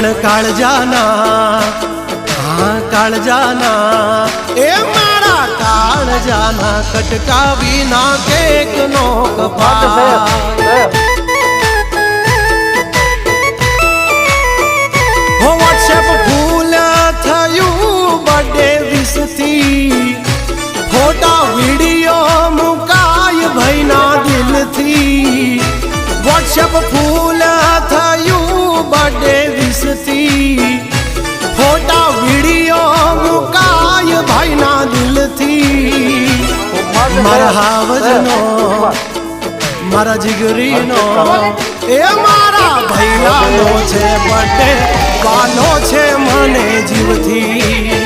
પણ કાળજાના કાળજાના એ મારા કાળજાના કટકા વિના કેક નો કપાય હો વોટ્સએપ ફૂલ થયું બર્થડે વિશથી ફોટા વિડીયો મુકાય ભાઈના દિલથી વોટ્સએપ ફૂલ થયું બર્થડે વિશથી ફોટા વિડીયો મુકાય ભાઈના દિલથી મારા હાવજનો મારા જીગરીનો એ મારા ભૈયાનો છે બર્થડે વાલો છે મને જીવથી